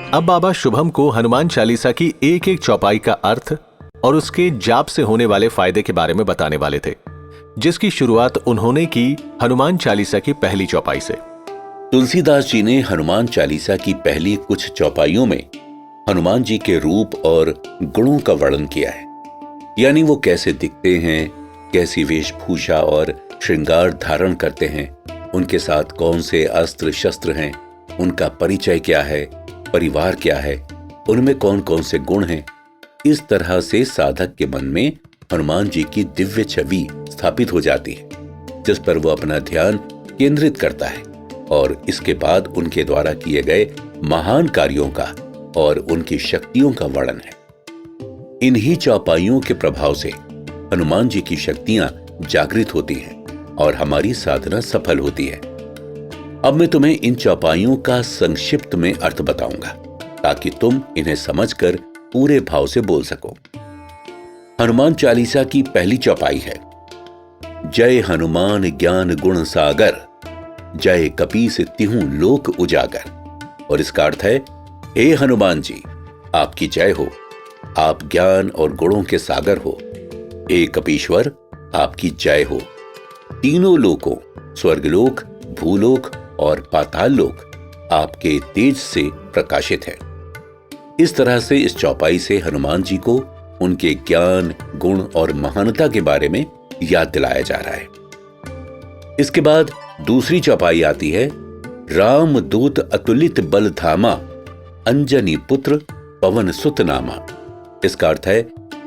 अब बाबा शुभम को हनुमान चालीसा की एक एक चौपाई का अर्थ और उसके जाप से होने वाले फायदे के बारे में बताने वाले थे, जिसकी शुरुआत उन्होंने की हनुमान चालीसा की पहली चौपाई से। तुलसीदास जी ने हनुमान चालीसा की पहली कुछ चौपाइयों में हनुमान जी के रूप और गुणों का वर्णन किया है, यानी वो कैसे दिखते हैं, कैसी वेशभूषा और श्रृंगार धारण करते हैं, उनके साथ कौन से अस्त्र शस्त्र हैं, उनका परिचय क्या है, परिवार क्या है, उनमें कौन कौन से गुण हैं। इस तरह से साधक के मन में हनुमान जी की दिव्य छवि स्थापित हो जाती है, जिस पर वो अपना ध्यान केंद्रित करता है और इसके बाद उनके द्वारा किए गए महान कार्यों का और उनकी शक्तियों का वर्णन है। इन्हीं चौपाइयों के प्रभाव से हनुमान जी की शक्तियां जागृत होती हैं और हमारी साधना सफल होती है। अब मैं तुम्हें इन चौपाइयों का संक्षिप्त में अर्थ बताऊंगा ताकि तुम इन्हें समझकर पूरे भाव से बोल सको। हनुमान चालीसा की पहली चौपाई है, जय हनुमान ज्ञान गुण सागर, जय कपीस तिहु लोक उजागर। और इसका अर्थ है, हे हनुमान जी, आपकी जय हो, आप ज्ञान और गुणों के सागर हो। हे कपीश्वर, आपकी जय हो। तीनों लोकों, स्वर्गलोक, भूलोक और पाताल लोक आपके तेज से प्रकाशित है। इस तरह से इस चौपाई से हनुमान जी को उनके ज्ञान, गुण और महानता के बारे में याद दिलाया जा रहा है। इसके बाद दूसरी चौपाई आती है, राम दूत अतुलित बल धामा, अंजनी पुत्र पवन सुत नामा। इसका अर्थ है,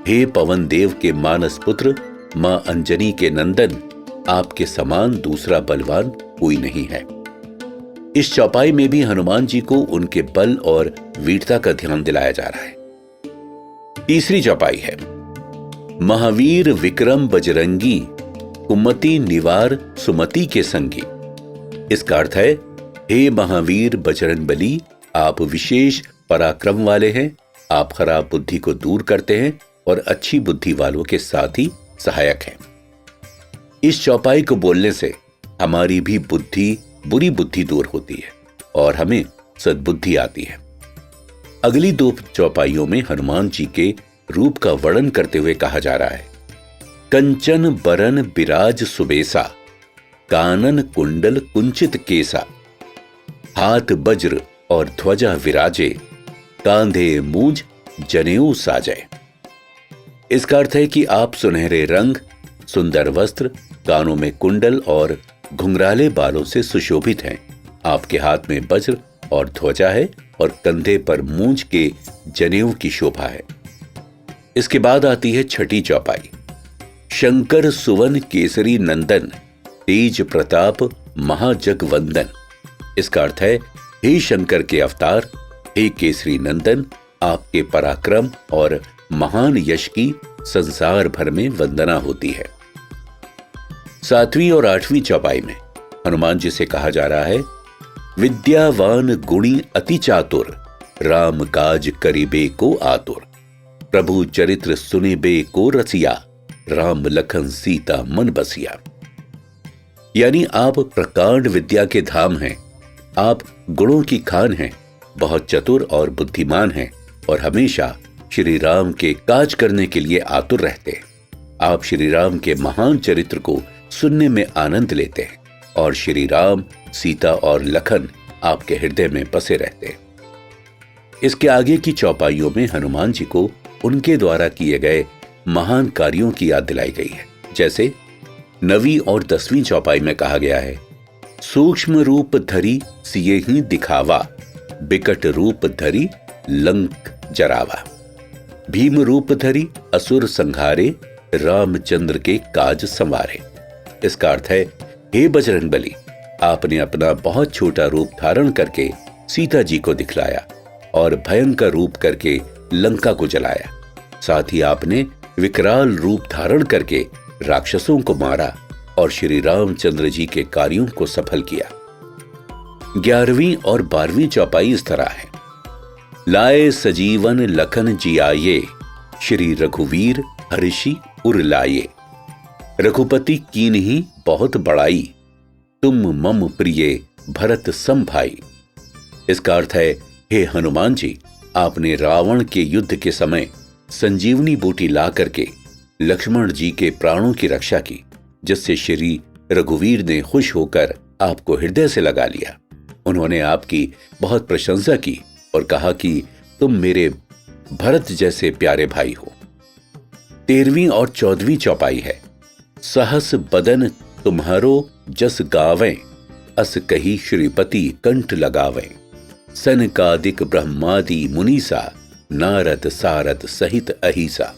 हे पवन देव के मानस पुत्र, मां अंजनी के नंदन, आपके समान दूसरा बलवान कोई नहीं है। इस चौपाई में भी हनुमान जी को उनके बल और वीरता का ध्यान दिलाया जा रहा है। तीसरी चौपाई है, महावीर विक्रम बजरंगी, कुमति निवार सुमति के संगी। इसका अर्थ है, हे महावीर बजरंगबली, आप विशेष पराक्रम वाले हैं, आप खराब बुद्धि को दूर करते हैं और अच्छी बुद्धि वालों के साथ ही सहायक हैं। इस चौपाई को बोलने से हमारी भी बुरी बुद्धि दूर होती है और हमें सद्बुद्धि आती है। अगली दो चौपाइयों में हनुमान जी के रूप का वर्णन करते हुए कहा जा रहा है, कंचन बरन बिराज सुबेसा, कानन कुंडल कुंचित केसा, हाथ वज्र और ध्वजा विराजे, कांधे मूंज जनेऊ साजय। इसका अर्थ है कि आप सुनहरे रंग, सुंदर वस्त्र, कानों में कुंडल और घुंघराले बालों से सुशोभित हैं। आपके हाथ में वज्र और ध्वजा है और कंधे पर मूंज के जनेऊ की शोभा है। इसके बाद आती है छठी चौपाई, शंकर सुवन केसरी नंदन, तेज प्रताप महाजगवंदन। इसका अर्थ है, हे शंकर के अवतार, हे केसरी नंदन, आपके पराक्रम और महान यश की संसार भर में वंदना होती है। सातवीं और आठवीं चौपाई में हनुमान जी से कहा जा रहा है, विद्यावान गुणी अति चातुर, राम काज करिबे को आतुर, प्रभु चरित्र सुनिबे को रसिया, राम लखन सीता मन बसिया। यानी आप प्रकांड विद्या के धाम हैं, आप गुणों की खान हैं, बहुत चतुर और बुद्धिमान हैं और हमेशा श्री राम के काज करने के लिए आतुर रहते हैं। आप श्री राम के महान चरित्र को सुनने में आनंद लेते हैं और श्री राम, सीता और लखन आपके हृदय में बसे रहते हैं। इसके आगे की चौपाइयों में हनुमान जी को उनके द्वारा किए गए महान कार्यों की याद दिलाई गई है। जैसे 9वीं और 10वीं चौपाई में कहा गया है, सूक्ष्म रूप धरी सिए ही दिखावा, बिकट रूप धरी लंक जरावा, भीम रूप धरी असुर संहारे, रामचंद्र के काज संवारे। इसका अर्थ है, हे बजरंगबली, आपने अपना बहुत छोटा रूप धारण करके सीता जी को दिखलाया और भयंकर रूप करके लंका को जलाया। साथ ही आपने विकराल रूप धारण करके राक्षसों को मारा और श्री रामचंद्र जी के कार्यों को सफल किया। 11वीं और 12वीं चौपाई इस तरह है, लाए सजीवन लखन जी आये, श्री रघुवीर हर्षि उर लाये, रघुपति कीन्ही बहुत बड़ाई, तुम मम प्रिय भरत सम भाई। इसका अर्थ है, हे हनुमान जी, आपने रावण के युद्ध के समय संजीवनी बूटी ला करके लक्ष्मण जी के प्राणों की रक्षा की, जिससे श्री रघुवीर ने खुश होकर आपको हृदय से लगा लिया। उन्होंने आपकी बहुत प्रशंसा की और कहा कि तुम मेरे भरत जैसे प्यारे भाई हो। 13वीं और 14वीं चौपाई है। सहस बदन तुम्हारो जस गावें, अस कही श्रीपति कंठ लगावें। सनकादिक ब्रह्मादि मुनीसा, नारद सारद सहित अहिसा।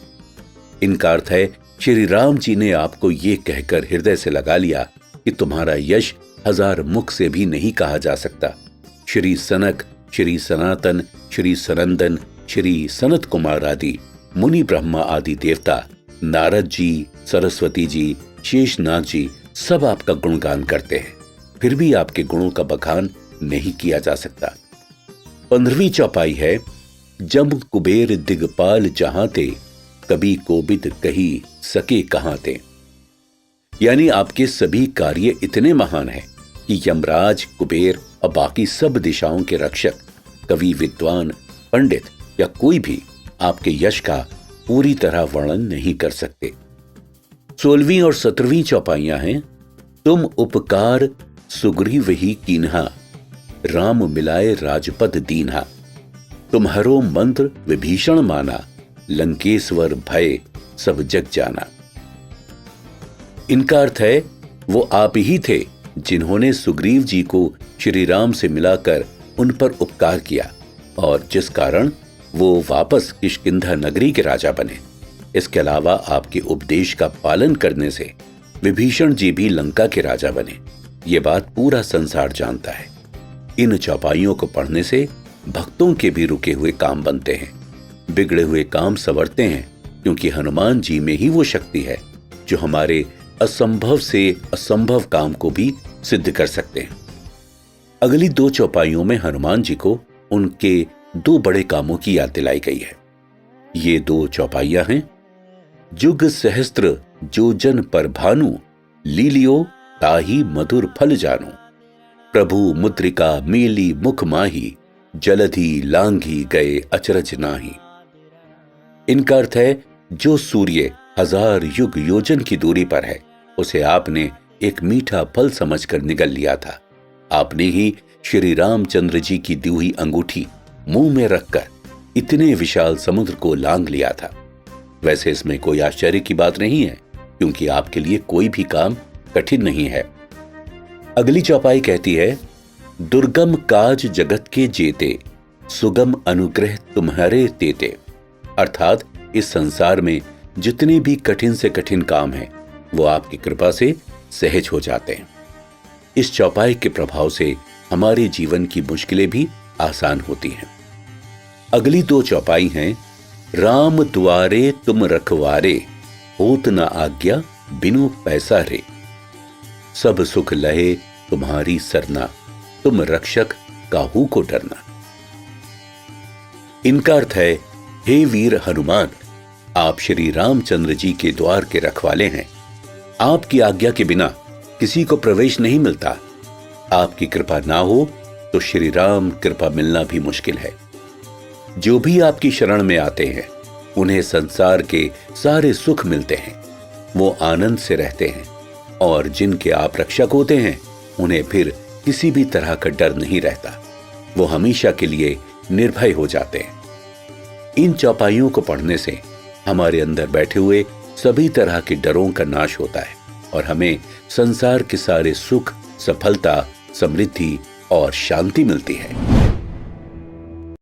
इनका अर्थ है, श्री राम जी ने आपको ये कहकर हृदय से लगा लिया कि तुम्हारा यश 1000 मुख से भी नहीं कहा जा सकता। श्री सनक, श्री सनातन, श्री सनंदन, श्री सनत कुमार आदि मुनि ब्रह्मा आदि देवता, नारद जी, सरस्वती जी, शेषनाग जी सब आपका गुणगान करते हैं, फिर भी आपके गुणों का बखान नहीं किया जा सकता। 15वीं चौपाई है। जब कुबेर दिगपाल जहां ते, कभी कोबिद कही सके कहां ते। यानी आपके सभी कार्य इतने महान हैं कि यमराज, कुबेर और बाकी सब दिशाओं के रक्षक, कवि, विद्वान, पंडित या कोई भी आपके यश का पूरी तरह वर्णन नहीं कर सकते। 16वीं और 17वीं चौपाइयां हैं। तुम उपकार सुग्रीव ही कीन्हा, राम मिलाए राजपद दीन्हा। तुम्हारो मंत्र विभीषण माना, लंकेश्वर भय सब जग जाना। इनका अर्थ है, वो आप ही थे जिन्होंने सुग्रीव जी को श्री राम से मिलाकर उन पर उपकार किया और जिस कारण वो वापस किष्किंधा नगरी के राजा बने। इसके अलावा आपके उपदेश का पालन करने से विभीषण जी भी लंका के राजा बने। ये बात पूरा संसार जानता है। इन चौपाइयों को पढ़ने से भक्तों के भी रुके हुए काम बनते हैं, बिगड़े हुए काम संवरते हैं, क्योंकि हनुमान जी में ही वो शक्ति है जो हमारे असंभव से असंभव काम को भी सिद्ध कर सकते हैं। अगली 2 चौपाइयों में हनुमान जी को उनके 2 बड़े कामों की याद दिलाई गई है। ये 2 चौपाइयां हैं। जुग सहस्त्र जो जन पर भानु, लीलियो ताही मधुर फल जानो। प्रभु मुद्रिका मेली मुख माही, जलधि लांघी गए अचरज नाही। इनका अर्थ है, जो सूर्य 1000 युग योजन की दूरी पर है, उसे आपने एक मीठा फल समझकर निगल लिया था। आपने ही श्री रामचंद्र जी की दी हुई अंगूठी मुंह में रखकर इतने विशाल समुद्र को लांघ लिया था। वैसे इसमें कोई आश्चर्य की बात नहीं है, क्योंकि आपके लिए कोई भी काम कठिन नहीं है। अगली चौपाई कहती है, दुर्गम काज जगत के जेते, सुगम अनुग्रह तुम्हारे तेते। अर्थात इस संसार में जितने भी कठिन से कठिन काम हैं, वो आपकी कृपा से सहज हो जाते हैं। इस चौपाई के प्रभाव से हमारे जीवन की मुश्किलें भी आसान होती हैं। अगली 2 चौपाई हैं। राम द्वारे तुम रखवारे, होत न आज्ञा बिनु पैसा रे। सब सुख लहे तुम्हारी सरना, तुम रक्षक काहू को डरना। इनका अर्थ है, हे वीर हनुमान, आप श्री रामचंद्र जी के द्वार के रखवाले हैं। आपकी आज्ञा के बिना किसी को प्रवेश नहीं मिलता। आपकी कृपा ना हो तो श्री राम कृपा मिलना भी मुश्किल है। जो भी आपकी शरण में आते हैं, उन्हें संसार के सारे सुख मिलते हैं, वो आनंद से रहते हैं, और जिनके आप रक्षक होते हैं, उन्हें फिर किसी भी तरह का डर नहीं रहता। वो हमेशा के लिए निर्भय हो जाते हैं। इन चौपाइयों को पढ़ने से हमारे अंदर बैठे हुए सभी तरह के डरों का नाश होता है और हमें संसार के सारे सुख, सफलता, समृद्धि और शांति मिलती है।